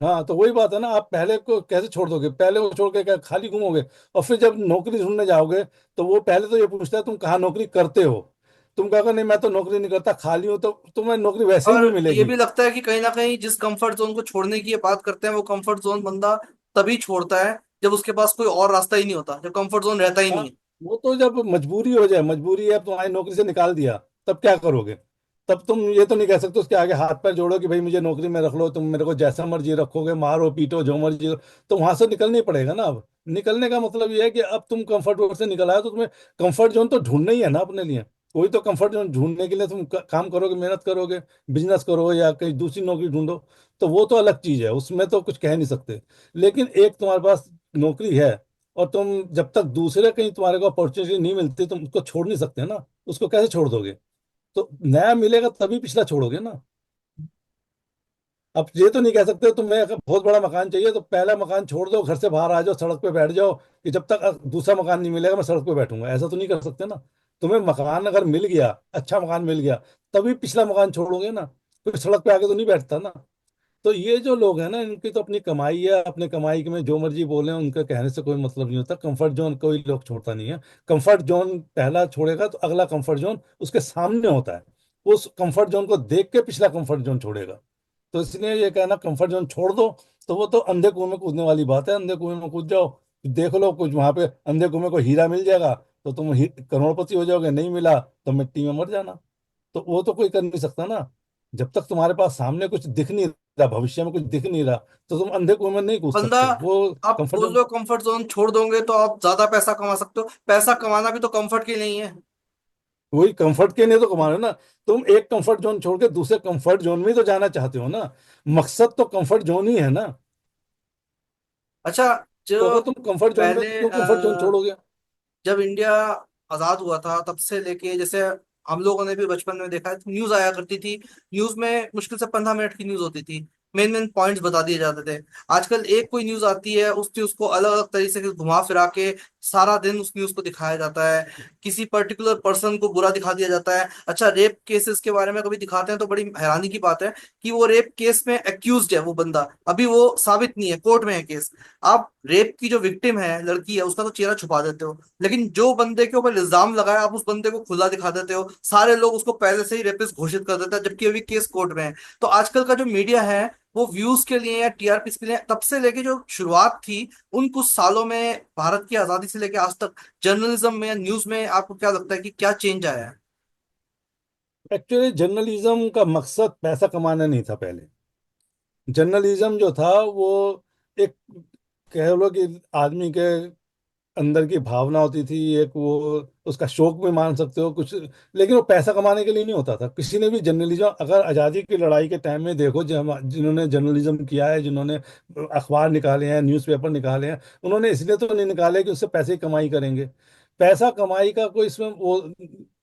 Speaker 2: हाँ, तो वही बात है ना, आप पहले को कैसे छोड़ दोगे? पहले वो छोड़ के क्या खाली घूमोगे? और फिर जब नौकरी ढूंढने जाओगे तो वो पहले तो ये पूछता है तुम कहाँ नौकरी करते हो। तुम कहोगे नहीं मैं तो नौकरी नहीं करता, खाली हूँ, तो तुम्हें नौकरी वैसे ही
Speaker 1: और
Speaker 2: नहीं
Speaker 1: ये
Speaker 2: मिलेगी।
Speaker 1: भी लगता है कि कहीं ना कहीं जिस कंफर्ट जोन को छोड़ने की ये बात करते हैं वो कंफर्ट जोन बंदा तभी छोड़ता है जब उसके पास कोई और रास्ता ही नहीं होता, जब कंफर्ट जोन रहता ही
Speaker 2: हाँ,
Speaker 1: नहीं है।
Speaker 2: वो तो जब मजबूरी हो जाए, मजबूरी है, अब तुम्हारी नौकरी से निकाल दिया, तब क्या करोगे? तब तुम ये तो नहीं कह सकते उसके आगे हाथ पैर जोड़ो कि भाई मुझे नौकरी में रख लो, तुम मेरे को जैसा मर्जी रखोगे, मारो पीटो जो मर्जी करो। तो वहां से निकलना ही पड़ेगा ना। अब निकलने का मतलब ये है कि अब तुम कंफर्ट जोन से निकल आए तो तुम्हें कंफर्ट जोन तो ढूंढना ही है ना अपने लिए। कोई तो कंफर्ट जोन ढूंढने के लिए तुम काम करोगे, मेहनत करोगे, बिजनेस करो या कहीं दूसरी नौकरी ढूंढो। तो वो तो अलग चीज है, उसमें तो कुछ कह नहीं सकते। लेकिन एक तुम्हारे पास नौकरी है और तुम जब तक दूसरे कहीं तुम्हारे को अपॉर्चुनिटी नहीं मिलती तुम उसको छोड़ नहीं सकते ना। उसको कैसे छोड़ दोगे? तो नया मिलेगा तभी पिछला छोड़ोगे ना। अब ये तो नहीं कह सकते तुम्हें अगर बहुत बड़ा मकान चाहिए तो पहला मकान छोड़ दो, घर से बाहर आ जाओ, सड़क पे बैठ जाओ कि जब तक दूसरा मकान नहीं मिलेगा मैं सड़क पे बैठूंगा। ऐसा तो नहीं कर सकते ना। तुम्हें मकान अगर मिल गया, अच्छा मकान मिल गया, तभी पिछला मकान छोड़ोगे ना। कोई सड़क पे आके तो नहीं बैठता ना। तो ये जो लोग हैं ना इनकी तो अपनी कमाई है, अपने कमाई के में जो मर्जी बोले उनका कहने से कोई मतलब नहीं होता। कंफर्ट जोन कोई लोग छोड़ता नहीं है। कंफर्ट जोन पहला छोड़ेगा तो अगला कंफर्ट जोन उसके सामने होता है। उस कंफर्ट जोन को देख के पिछला कंफर्ट जोन छोड़ेगा। तो इसलिए ये कहना कंफर्ट जोन छोड़ दो, तो वो तो अंधे कुएं में कूदने वाली बात है। अंधे कुएं में कूद जाओ, देख लो कुछ वहां पे अंधे कुएं में कोई हीरा मिल जाएगा तो तुम करोड़पति हो जाओगे, नहीं मिला तो मिट्टी में मर जाना। तो वो तो कोई कर नहीं सकता ना। जब तक तुम्हारे पास सामने कुछ दिख नहीं रहा, भविष्य में कुछ दिख नहीं रहा, तो तुम अंधे कुएं में नहीं कूद
Speaker 1: बंदा,
Speaker 2: सकते। वो
Speaker 1: आप
Speaker 2: कंफर्ट
Speaker 1: बोल
Speaker 2: जोन।
Speaker 1: रहे हो कंफर्ट जोन छोड़ दोगे तो आप ज्यादा पैसा कमा सकते हो, पैसा कमाना भी तो कंफर्ट के नहीं है।
Speaker 2: वही कंफर्ट के लिए तो कमा रहे हो ना। तुम एक कंफर्ट जोन छोड़ के दूसरे कंफर्ट जोन में तो जाना चाहते हो ना। मकसद तो कंफर्ट जोन ही है ना।
Speaker 1: अच्छा, जो
Speaker 2: तो अगर तुम कंफर्ट जोन में
Speaker 1: पहले
Speaker 2: क्यों कंफर्ट जोन छोड़ोगे?
Speaker 1: जब इंडिया आजाद हुआ था तब से लेके, जैसे हम लोगों ने भी बचपन में देखा है, न्यूज आया करती थी। न्यूज में मुश्किल से 15 मिनट की न्यूज होती थी, मेन मेन पॉइंट्स बता दिए जाते थे। आजकल एक कोई न्यूज आती है, उस न्यूज को अलग अलग तरीके से घुमा फिरा के सारा दिन उस न्यूज को दिखाया जाता है। किसी पर्टिकुलर पर्सन को बुरा दिखा दिया जाता है। अच्छा, रेप केसेस के बारे में कभी दिखाते हैं तो बड़ी हैरानी की बात है कि वो रेप केस में एक्यूज्ड है, वो बंदा अभी वो साबित नहीं है, कोर्ट में है केस। आप रेप की जो विक्टिम है, लड़की है, उसका तो चेहरा छुपा देते हो, लेकिन जो बंदे के ऊपर इल्जाम लगाया आप उस बंदे को खुला दिखा देते हो। सारे लोग उसको पहले से ही रेपिस्ट घोषित कर देते हैं जबकि अभी केस कोर्ट में है। तो आजकल का जो मीडिया है वो व्यूज के लिए या टीआरपी के लिए, तब से लेके जो शुरुआत थी उन कुछ सालों में भारत की आजादी से लेके आज तक, जर्नलिज्म में या न्यूज में आपको क्या लगता है कि क्या चेंज आया है?
Speaker 2: एक्चुअली जर्नलिज्म का मकसद पैसा कमाना नहीं था पहले। जर्नलिज्म जो था वो एक, कह लो कि आदमी के अंदर की भावना होती थी एक, वो उसका शौक भी मान सकते हो कुछ। लेकिन वो पैसा कमाने के लिए नहीं होता था। किसी ने भी जर्नलिज्म, अगर आज़ादी की लड़ाई के टाइम में देखो, जो जिन्होंने जर्नलिज्म किया है, जिन्होंने अखबार निकाले हैं, न्यूज़पेपर निकाले हैं, उन्होंने इसलिए तो नहीं निकाले कि उससे पैसे की कमाई करेंगे। पैसा कमाई का कोई इसमें वो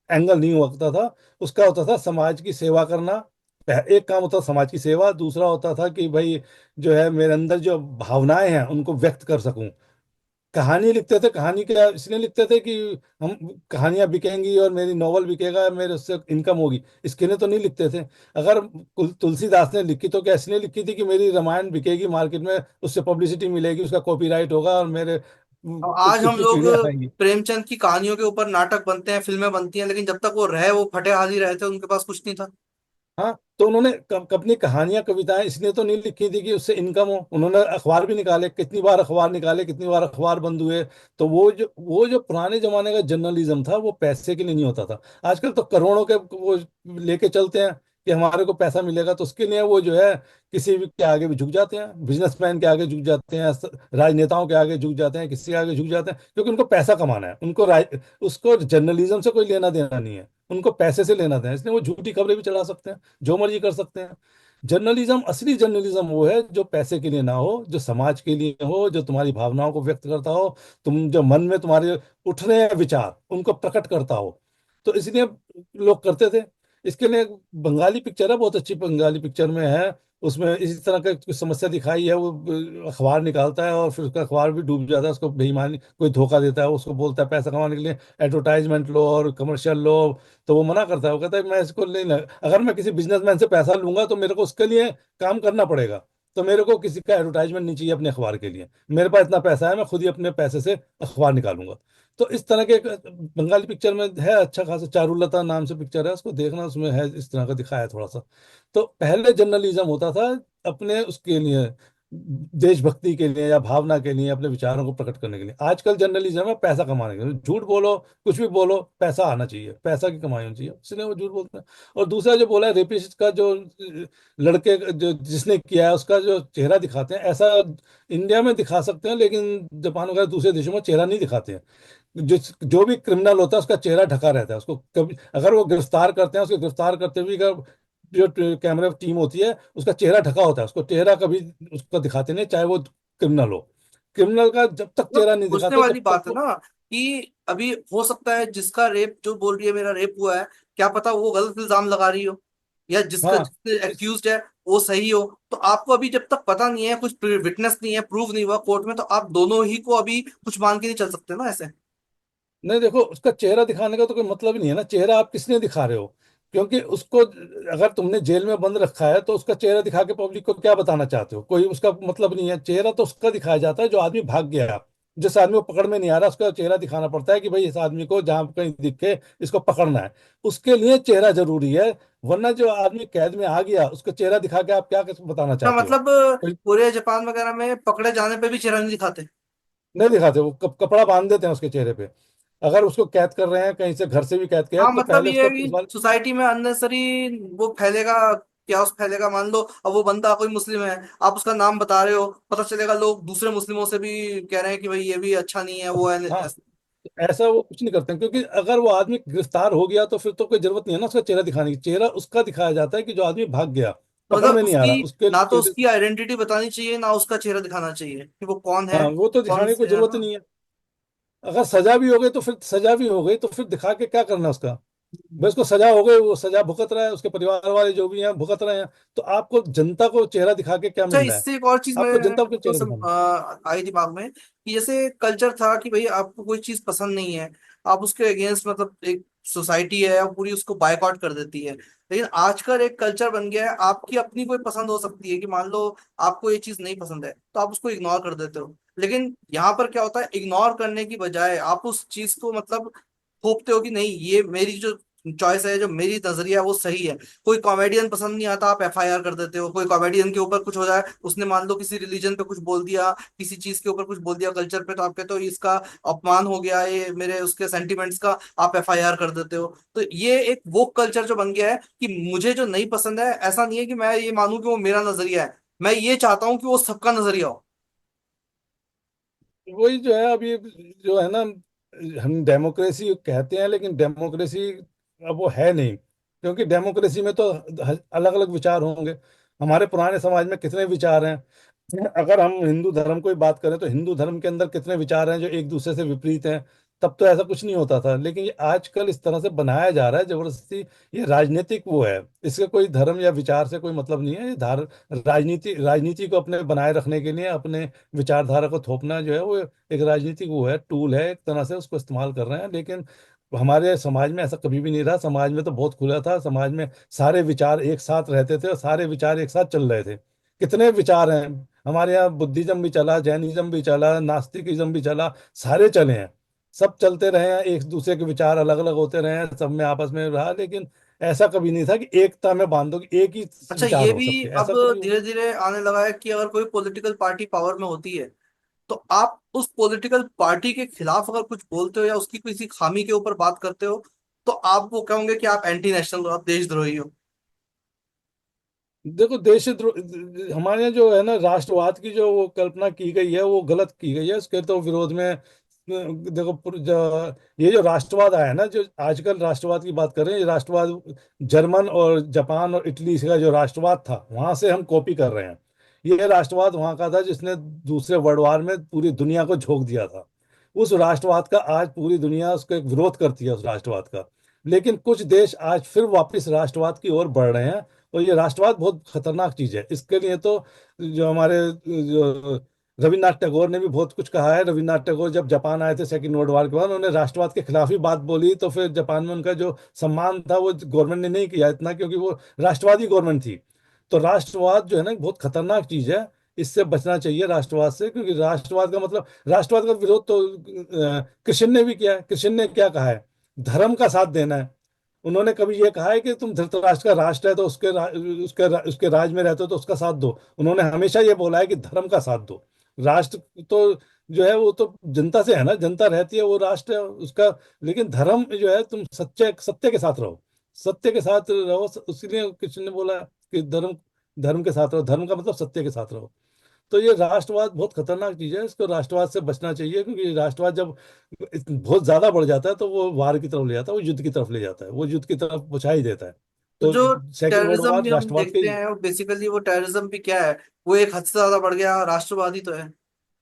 Speaker 2: एंगल नहीं होता था। उसका होता था समाज की सेवा करना। एक काम होता था समाज की सेवा, दूसरा होता था कि भाई जो है मेरे अंदर जो भावनाएं हैं उनको व्यक्त कर सकूं। कहानी लिखते थे, कहानी क्या इसलिए लिखते थे कि हम कहानियां बिकेंगी और मेरी नॉवल बिकेगा, मेरे उससे इनकम होगी, इसके लिए तो नहीं लिखते थे। अगर तुलसीदास ने लिखी तो क्या इसलिए लिखी थी कि मेरी रामायण बिकेगी मार्केट में, उससे पब्लिसिटी मिलेगी, उसका कॉपीराइट होगा और मेरे
Speaker 1: अब आज हम
Speaker 2: इतनी
Speaker 1: लोग
Speaker 2: पीढ़ियां आएंगी।
Speaker 1: प्रेमचंद की कहानियों के ऊपर नाटक बनते हैं, फिल्में बनती हैं, लेकिन जब तक वो रहे वो फटे हाथ ही रहे थे, उनके पास कुछ नहीं था।
Speaker 2: हाँ, तो उन्होंने अपनी कहानियां कविताएं इसलिए तो नहीं लिखी थी कि उससे इनकम हो। उन्होंने अखबार भी निकाले, कितनी बार अखबार निकाले, कितनी बार अखबार बंद हुए। तो वो जो पुराने जमाने का जर्नलिज्म था वो पैसे के लिए नहीं होता था। आजकल तो करोड़ों के वो लेके चलते हैं कि हमारे को पैसा मिलेगा, तो उसके लिए वो जो है किसी भी के आगे भी झुक जाते हैं, बिजनेसमैन के आगे झुक जाते हैं, राजनेताओं के आगे झुक जाते हैं, किसी के आगे झुक जाते हैं, क्योंकि उनको पैसा कमाना है। उनको उसको जर्नलिज्म से कोई लेना देना नहीं है, उनको पैसे से लेना देना है। इसलिए वो झूठी खबरें भी चला सकते हैं, जो मर्जी कर सकते हैं। जर्नलिज्म, असली जर्नलिज्म वो है जो पैसे के लिए ना हो, जो समाज के लिए हो, जो तुम्हारी भावनाओं को व्यक्त करता हो, तुम जो मन में तुम्हारे उठ रहे हैं विचार उनको प्रकट करता हो। तो इसलिए लोग करते थे। इसके लिए एक बंगाली पिक्चर है, बहुत अच्छी बंगाली पिक्चर में है, उसमें इसी तरह का कुछ समस्या दिखाई है, वो अखबार निकालता है और फिर उसका अखबार भी डूब जाता है, उसको बेईमानी कोई धोखा देता है, उसको बोलता है पैसा कमाने के लिए एडवर्टाइजमेंट लो और कमर्शियल लो, तो वो मना करता है, वो कहता है मैं इसको नहीं अगर मैं किसी बिजनेसमैन से पैसा लूंगा तो मेरे को उसके लिए काम करना पड़ेगा, तो मेरे को किसी का एडवर्टाइजमेंट नहीं चाहिए अपने अखबार के लिए, मेरे पास इतना पैसा है, मैं खुद ही अपने पैसे से अखबार निकालूंगा। तो इस तरह के एक बंगाली पिक्चर में है, अच्छा खासा, चारुलता नाम से पिक्चर है, उसको देखना, उसमें है इस तरह का दिखाया है थोड़ा सा। तो पहले जर्नलिज्म होता था अपने उसके लिए, देशभक्ति के लिए या भावना के लिए, अपने विचारों को प्रकट करने के लिए। आजकल जर्नलिज्म है पैसा कमाने के लिए, झूठ बोलो, कुछ भी बोलो, पैसा आना चाहिए, पैसा की कमाई होनी चाहिए, इसलिए वो झूठ बोलते हैं। और दूसरा जो बोला है रेपिस्ट का, जो लड़के जो जिसने किया है उसका जो चेहरा दिखाते हैं, ऐसा इंडिया में दिखा सकते हैं, लेकिन जापान वगैरह दूसरे देशों में चेहरा नहीं दिखाते हैं। जो भी क्रिमिनल होता है उसका चेहरा ढका रहता है, उसको कभी अगर वो गिरफ्तार करते हैं, उसको गिरफ्तार करते हुए अगर जो कैमरे टीम होती है उसका चेहरा ढका होता है, उसको चेहरा कभी उसको दिखाते नहीं, चाहे वो क्रिमिनल हो। क्रिमिनल का जब तक
Speaker 1: मतलब
Speaker 2: चेहरा नहीं
Speaker 1: सोचने
Speaker 2: दिखाते
Speaker 1: वाली
Speaker 2: तब तक
Speaker 1: बात है
Speaker 2: वो।
Speaker 1: ना कि अभी हो सकता है जिसका रेप, जो बोल रही है मेरा रेप हुआ है, क्या पता वो गलत इल्जाम लगा रही हो, या जिसका
Speaker 2: हाँ,
Speaker 1: जिसने
Speaker 2: इस
Speaker 1: एक्यूज्ड है वो सही हो। तो आपको अभी जब तक पता नहीं है, कुछ विटनेस नहीं है, प्रूव नहीं हुआ कोर्ट में, तो आप दोनों ही को अभी कुछ मान के नहीं चल सकते ना ऐसे।
Speaker 2: नहीं, देखो, उसका चेहरा दिखाने का तो कोई मतलब ही नहीं है ना, चेहरा आप किसने दिखा रहे हो? क्योंकि उसको अगर तुमने जेल में बंद रखा है तो उसका चेहरा दिखा के पब्लिक को क्या बताना चाहते हो? कोई उसका मतलब नहीं है, चेहरा तो उसका दिखाया जाता है जो आदमी भाग गया, जिस आदमी को पकड़ में नहीं आ रहा उसका चेहरा दिखाना पड़ता है कि भाई इस आदमी को जहां कहीं दिखे इसको पकड़ना है, उसके लिए चेहरा जरूरी है। वरना जो आदमी कैद में आ गया उसका चेहरा दिखा के आप क्या बताना
Speaker 1: तो
Speaker 2: चाहते हो?
Speaker 1: मतलब
Speaker 2: कोई
Speaker 1: कोरिया जापान वगैरह में पकड़े जाने पे भी चेहरा नहीं दिखाते।
Speaker 2: नहीं दिखाते, वो कपड़ा बांध देते हैं उसके चेहरे पे। अगर उसको कैद कर रहे हैं, कहीं से घर से भी कैद किया है,
Speaker 1: हाँ
Speaker 2: तो
Speaker 1: मतलब
Speaker 2: पहले
Speaker 1: ये है
Speaker 2: उसका पुलिस
Speaker 1: कि
Speaker 2: वाले।
Speaker 1: सोसाइटी में अननेसरी वो फैलेगा, क्या फैलेगा। मान लो अब वो बंदा कोई मुस्लिम है, आप उसका नाम बता रहे हो, पता चलेगा लोग दूसरे मुस्लिमों से भी कह रहे हैं कि भाई ये भी अच्छा नहीं है, वो है
Speaker 2: हाँ,
Speaker 1: ऐसा।
Speaker 2: ऐसा वो कुछ नहीं करते हैं, क्योंकि अगर वो आदमी गिरफ्तार हो गया तो फिर तो कोई जरूरत नहीं है ना उसका चेहरा दिखाने की, चेहरा उसका दिखाया जाता है कि जो आदमी भाग गया,
Speaker 1: तो
Speaker 2: पकड़
Speaker 1: मतलब
Speaker 2: में नहीं आ रहा,
Speaker 1: उसकी
Speaker 2: उसके
Speaker 1: ना तो
Speaker 2: चेहरे।
Speaker 1: उसकी आइडेंटिटी बतानी चाहिए, ना उसका चेहरा दिखाना चाहिए कि वो कौन है,
Speaker 2: हाँ, वो तो
Speaker 1: कौन
Speaker 2: दिखाने की कोई
Speaker 1: से है
Speaker 2: जरूरत ही
Speaker 1: ना।
Speaker 2: नहीं है। अगर सजा भी हो गई तो फिर सजा भी हो गई तो फिर दिखा के क्या करना उसका? भाई उसको सजा हो गई, वो सजा भुगत रहा है, उसके परिवार वाले जो भी हैं भुगत रहे हैं, तो आपको जनता को चेहरा दिखा के क्या
Speaker 1: अच्छा,
Speaker 2: मिलना है?
Speaker 1: इससे एक और चीज
Speaker 2: आपको
Speaker 1: मेरे
Speaker 2: जनता को
Speaker 1: को
Speaker 2: चेहरा दिखाना है।
Speaker 1: आई दिमाग में कि जैसे कल्चर था कि भाई आपको कोई चीज पसंद नहीं है, आप उसके अगेंस्ट, मतलब एक सोसाइटी है और पूरी उसको बायकॉट कर देती है। लेकिन आजकल एक कल्चर बन गया है, आपकी अपनी कोई पसंद हो सकती है कि मान लो आपको ये चीज नहीं पसंद है तो आप उसको इग्नोर कर देते हो। लेकिन यहाँ पर क्या होता है, इग्नोर करने की बजाय आप उस चीज को मतलब थोपते हो कि नहीं, ये मेरी जो चॉइस है, जो मेरी नजरिया है वो सही है। कोई कॉमेडियन पसंद नहीं आता, आप एफआईआर कर देते हो। कोई कॉमेडियन के ऊपर कुछ हो जाए, उसने मान लो किसी रिलीजन पे कुछ बोल दिया, किसी चीज के ऊपर कुछ बोल दिया, कल्चर पे, तो आप कहते हो इसका अपमान हो गया, ये मेरे उसके सेंटिमेंट्स का, आप एफआईआर कर देते हो। तो ये एक वो कल्चर जो बन गया है कि मुझे जो नहीं पसंद है, ऐसा नहीं है कि मैं ये मानूं कि वो मेरा नजरिया है, मैं ये चाहता हूँ कि वो सबका नजरिया हो।
Speaker 2: वही जो है अभी, जो है ना, हम डेमोक्रेसी कहते हैं लेकिन डेमोक्रेसी अब वो है नहीं, क्योंकि डेमोक्रेसी में तो अलग अलग विचार होंगे। हमारे पुराने समाज में कितने विचार हैं? अगर हम हिंदू धर्म को ही बात करें तो हिंदू धर्म के अंदर कितने विचार हैं जो एक दूसरे से विपरीत हैं। तब तो ऐसा कुछ नहीं होता था, लेकिन ये आजकल इस तरह से बनाया जा रहा है जबरदस्ती। ये राजनीतिक वो है, इसके कोई धर्म या विचार से कोई मतलब नहीं है, ये राजनीति राजनीति को अपने बनाए रखने के लिए अपने विचारधारा को थोपना जो है वो एक राजनीतिक वो है, टूल है, एक तरह से उसको इस्तेमाल कर रहे हैं। लेकिन हमारे समाज में ऐसा कभी भी नहीं रहा, समाज में तो बहुत खुला था, समाज में सारे विचार एक साथ रहते थे और सारे विचार एक साथ चल रहे थे। कितने विचार हैं हमारे यहाँ, बुद्धिज्म भी चला, जैनिज्म भी चला, नास्तिकिज्म भी चला, सारे चले हैं, सब चलते रहे हैं, एक दूसरे के विचार अलग अलग होते रहे हैं, सब में आपस में रहा, लेकिन ऐसा कभी नहीं था कि एकता में बांधो कि एक ही
Speaker 1: अच्छा,
Speaker 2: विचार
Speaker 1: ये
Speaker 2: हो
Speaker 1: भी
Speaker 2: सबके,
Speaker 1: अब
Speaker 2: ऐसा कभी
Speaker 1: धीरे धीरे आने लगा है कि अगर कोई पॉलिटिकल पार्टी पावर में होती है, तो आप उस पॉलिटिकल पार्टी के खिलाफ अगर कुछ बोलते हो या उसकी किसी खामी के ऊपर बात करते हो, तो आप वो कहोगे कि आप एंटी नेशनल हो, आप देशद्रोही हो।
Speaker 2: देखो, हमारे यहाँ जो है ना राष्ट्रवाद की जो वो कल्पना की गई है वो गलत की गई है, उसके तो विरोध में देखो ये जो राष्ट्रवाद आया है ना, जो आजकल राष्ट्रवाद की बात कर रहे हैं, ये राष्ट्रवाद जर्मन और जापान और इटली का जो राष्ट्रवाद था वहां से हम कॉपी कर रहे हैं। ये राष्ट्रवाद वहां का था जिसने दूसरे वर्ल्ड वार में पूरी दुनिया को झोंक दिया था। उस राष्ट्रवाद का आज पूरी दुनिया उसका एक विरोध करती है, उस राष्ट्रवाद का। लेकिन कुछ देश आज फिर वापस राष्ट्रवाद की ओर बढ़ रहे हैं, और ये राष्ट्रवाद बहुत खतरनाक चीज है। इसके लिए तो जो हमारे जो रविन्द्रनाथ टैगोर ने भी बहुत कुछ कहा है। रविन्द्रनाथ टैगोर जब जापान आए थे सेकंड वर्ल्ड वॉर के बाद, उन्होंने राष्ट्रवाद के खिलाफ ही बात बोली, तो फिर जापान में उनका जो सम्मान था वो गवर्नमेंट ने नहीं किया इतना, क्योंकि वो राष्ट्रवादी गवर्नमेंट थी। तो राष्ट्रवाद जो है ना बहुत खतरनाक चीज है। इससे बचना चाहिए राष्ट्रवाद से, क्योंकि राष्ट्रवाद का मतलब, राष्ट्रवाद का विरोध तो कृष्ण ने भी किया है। कृष्ण ने क्या कहा है? धर्म का साथ देना है। उन्होंने कभी ये कहा है कि तुम धृतराष्ट्र का राष्ट्र है तो उसके राज में रहते हो तो उसका साथ दो? उन्होंने हमेशा ये बोला है कि धर्म का साथ दो। राष्ट्र तो जो है वो तो जनता से है ना, जनता रहती है, वो राष्ट्र है उसका। लेकिन धर्म जो है, तुम सच्चे सत्य के साथ रहो, सत्य के साथ रहो। इसलिए कृष्ण ने बोला कि धर्म धर्म के साथ रहो। धर्म का मतलब सत्य के साथ रहो। तो ये राष्ट्रवाद बहुत खतरनाक चीज है, इसको राष्ट्रवाद से बचना चाहिए, क्योंकि राष्ट्रवाद जब बहुत ज्यादा बढ़ जाता है तो वो वार की तरफ ले जाता है, वो युद्ध की तरफ ले जाता है, वो युद्ध की तरफ पहुंचा ही देता है।
Speaker 1: तो
Speaker 2: तो
Speaker 1: जो
Speaker 2: सेकंड वर्ल्ड
Speaker 1: टेररिज्म
Speaker 2: वॉर
Speaker 1: भी हम
Speaker 2: राष्ट्रवाद के
Speaker 1: देखते हैं, वो बेसिकली वो टेररिज्म भी क्या है, वो एक हद से ज्यादा बढ़ गया, राष्ट्रवादी तो है।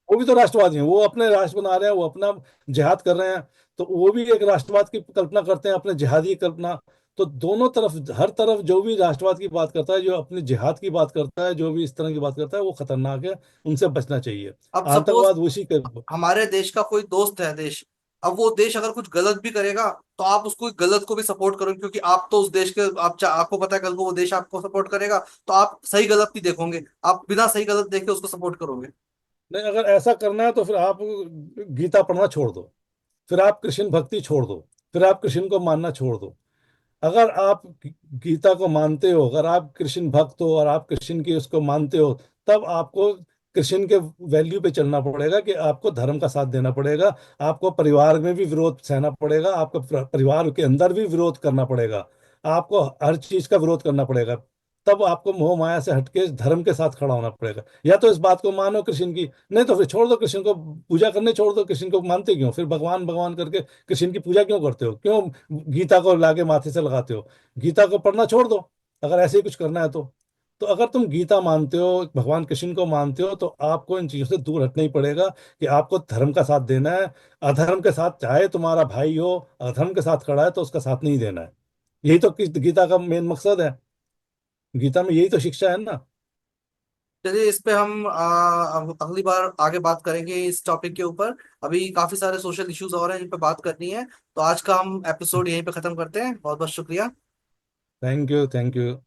Speaker 2: वो भी तो राष्ट्रवादी हैं, वो अपने राष्ट्र बना रहे हैं, वो अपना जिहाद कर रहे हैं। तो वो भी एक राष्ट्रवाद की कल्पना करते हैं, अपने जिहादी की कल्पना। तो दोनों तरफ, हर तरफ जो भी राष्ट्रवाद की बात करता है, जो अपने जिहाद की बात करता है, जो भी इस तरह की बात करता है, वो खतरनाक है। उनसे बचना चाहिए।
Speaker 1: अब सपोज
Speaker 2: आतंकवाद उसी के।
Speaker 1: हमारे देश का कोई दोस्त है देश, अब वो देश अगर कुछ गलत भी करेगा तो आप उसको गलत को भी सपोर्ट करो, क्योंकि आप तो उस देश के, आपको पता है कल को वो देश आपको सपोर्ट करेगा, तो आप सही गलत नहीं देखोगे, आप बिना सही गलत देखे उसको सपोर्ट करोगे।
Speaker 2: नहीं, अगर ऐसा करना है तो फिर आप गीता पढ़ना छोड़ दो, फिर आप कृष्ण भक्ति छोड़ दो, फिर आप कृष्ण को मानना छोड़ दो। अगर आप गीता को मानते हो, अगर आप कृष्ण भक्त हो और आप कृष्ण की उसको मानते हो, तब आपको कृष्ण के वैल्यू पे चलना पड़ेगा, कि आपको धर्म का साथ देना पड़ेगा। आपको परिवार में भी विरोध सहना पड़ेगा, आपको परिवार के अंदर भी विरोध करना पड़ेगा, आपको हर चीज का विरोध करना पड़ेगा। तब आपको मोह माया से हटके धर्म के साथ खड़ा होना पड़ेगा। या तो इस बात को मानो कृष्ण की, नहीं तो फिर छोड़ दो कृष्ण को, पूजा करने छोड़ दो। कृष्ण को मानते क्यों फिर? भगवान भगवान करके कृष्ण की पूजा क्यों करते हो? क्यों गीता को लाके माथे से लगाते हो? गीता को पढ़ना छोड़ दो, अगर ऐसे ही कुछ करना है तो। तो अगर तुम गीता मानते हो, भगवान कृष्ण को मानते हो, तो आपको इन चीजों से दूर हटना ही पड़ेगा, कि आपको धर्म का साथ देना है। अधर्म के साथ, चाहे तुम्हारा भाई हो अधर्म के साथ खड़ा है, तो उसका साथ नहीं देना है। यही तो गीता का मेन मकसद है। गीता में यही तो शिक्षा है ना।
Speaker 1: चलिए इस पे हम अगली बार आगे बात करेंगे इस टॉपिक के ऊपर। अभी काफी सारे सोशल इश्यूज और हैं जिन पे बात करनी है, तो आज का हम एपिसोड यहीं पे खत्म करते हैं। बहुत बहुत शुक्रिया।
Speaker 2: Thank you, thank you.